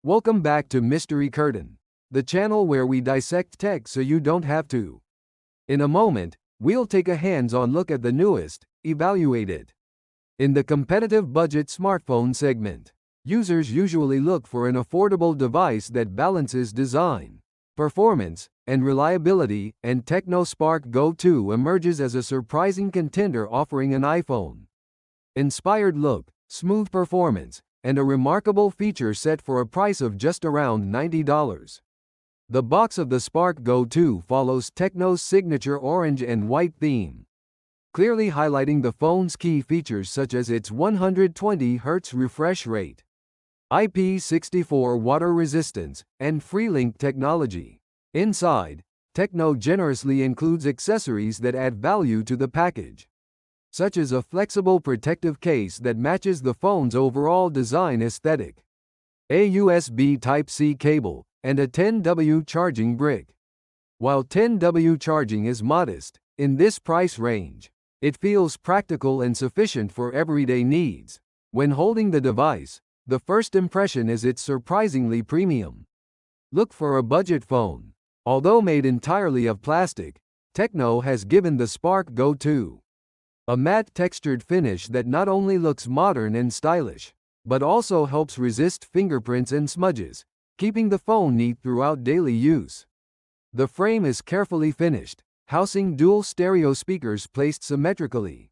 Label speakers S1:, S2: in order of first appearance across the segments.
S1: Welcome back to Mystery Curtain, the channel where we dissect tech so you don't have to. In a moment, we'll take a hands-on look at the newest, evaluate it. In the competitive budget smartphone segment, users usually look for an affordable device that balances design, performance, and reliability, and Tecno Spark Go 2 emerges as a surprising contender, offering an iPhone inspired look, smooth performance, and a remarkable feature set for a price of just around $90. The box of the Spark Go 2 follows Tecno's signature orange and white theme, clearly highlighting the phone's key features such as its 120Hz refresh rate, IP64 water resistance, and FreeLink technology. Inside, Tecno generously includes accessories that add value to the package, such as a flexible protective case that matches the phone's overall design aesthetic, a USB Type-C cable, and a 10W charging brick. While 10W charging is modest in this price range, it feels practical and sufficient for everyday needs. When holding the device, the first impression is it's surprisingly premium. Look for a budget phone. Although made entirely of plastic, Tecno has given the Spark Go 2 a matte textured finish that not only looks modern and stylish, but also helps resist fingerprints and smudges, keeping the phone neat throughout daily use. The frame is carefully finished, housing dual stereo speakers placed symmetrically,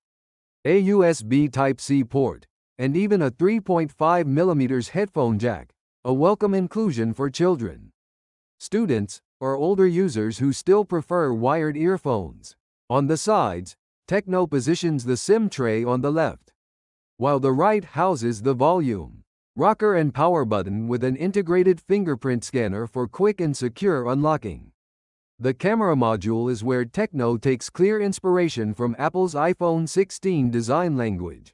S1: a USB Type-C port, and even a 3.5mm headphone jack, a welcome inclusion for children, students, or older users who still prefer wired earphones. On the sides, Tecno positions the SIM tray on the left, while the right houses the volume, rocker and power button with an integrated fingerprint scanner for quick and secure unlocking. The camera module is where Tecno takes clear inspiration from Apple's iPhone 16 design language,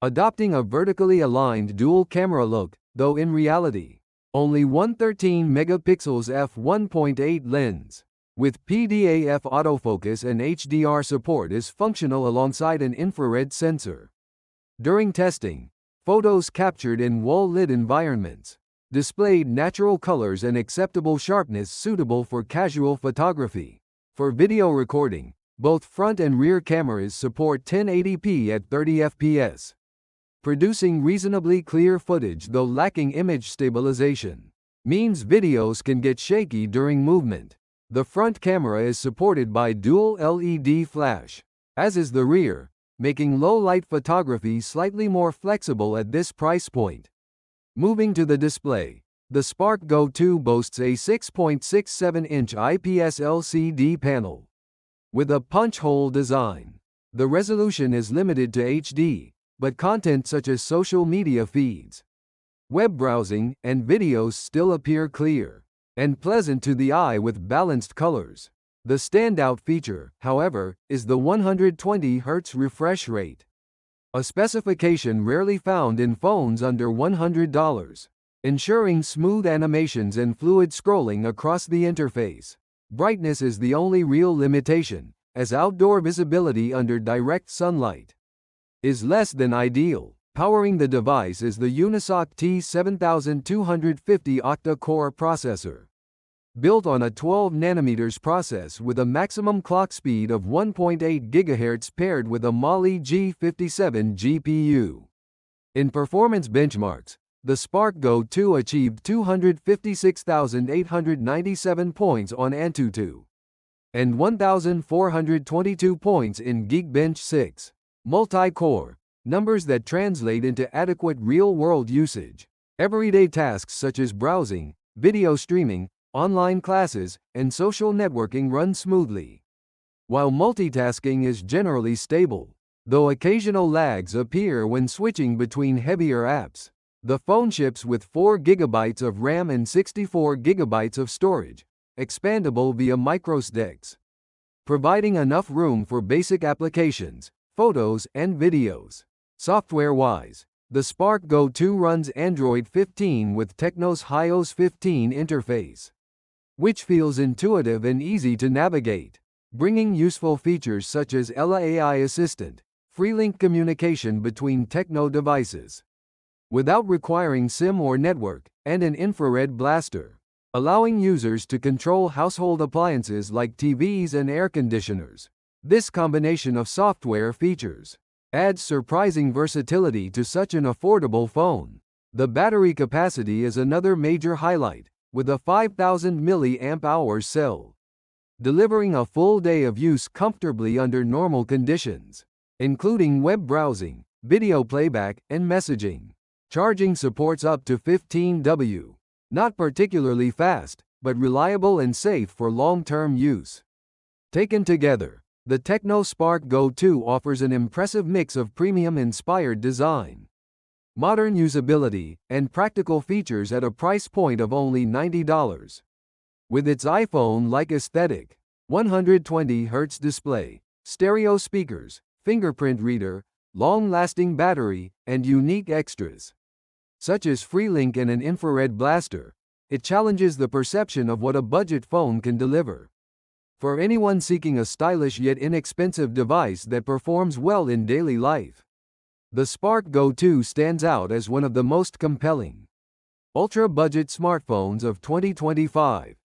S1: adopting a vertically aligned dual camera look, though in reality, only 113 megapixels f1.8 lens, with PDAF autofocus and HDR support, is functional alongside an infrared sensor. During testing, photos captured in wall-lit environments displayed natural colors and acceptable sharpness suitable for casual photography. For video recording, both front and rear cameras support 1080p at 30 fps, producing reasonably clear footage though lacking image stabilization. Means videos can get shaky during movement. The front camera is supported by dual LED flash, as is the rear, making low-light photography slightly more flexible at this price point. Moving to the display, the Spark Go 2 boasts a 6.67-inch IPS LCD panel with a punch-hole design. The resolution is limited to HD, but content such as social media feeds, web browsing, and videos still appear clear and pleasant to the eye with balanced colors. The standout feature, however, is the 120Hz refresh rate, a specification rarely found in phones under $100, ensuring smooth animations and fluid scrolling across the interface. Brightness is the only real limitation, as outdoor visibility under direct sunlight is less than ideal. Powering the device is the Unisoc T7250 octa-core processor, built on a 12nm process with a maximum clock speed of 1.8 GHz paired with a Mali G57 GPU. In performance benchmarks, the Spark Go 2 achieved 256,897 points on Antutu and 1,422 points in Geekbench 6. Multi-core, numbers that translate into adequate real-world usage. Everyday tasks such as browsing, video streaming, online classes, and social networking run smoothly, while multitasking is generally stable, though occasional lags appear when switching between heavier apps. The phone ships with 4 GB of RAM and 64 GB of storage, expandable via microSDs, providing enough room for basic applications, photos, and videos. Software-wise, the Spark Go 2 runs Android 15 with Tecno's iOS 15 interface, which feels intuitive and easy to navigate, bringing useful features such as Ella AI Assistant, FreeLink communication between Tecno devices, without requiring SIM or network, and an infrared blaster, allowing users to control household appliances like TVs and air conditioners. This combination of software features adds surprising versatility to such an affordable phone. The battery capacity is another major highlight, with a 5000 mAh cell, delivering a full day of use comfortably under normal conditions, including web browsing, video playback, and messaging. Charging supports up to 15W. Not particularly fast, but reliable and safe for long-term use. Taken together, the Tecno Spark Go 2 offers an impressive mix of premium-inspired design, modern usability, and practical features at a price point of only $90. With its iPhone-like aesthetic, 120Hz display, stereo speakers, fingerprint reader, long-lasting battery, and unique extras, such as FreeLink and an infrared blaster, it challenges the perception of what a budget phone can deliver. For anyone seeking a stylish yet inexpensive device that performs well in daily life, the Spark Go 2 stands out as one of the most compelling ultra-budget smartphones of 2025.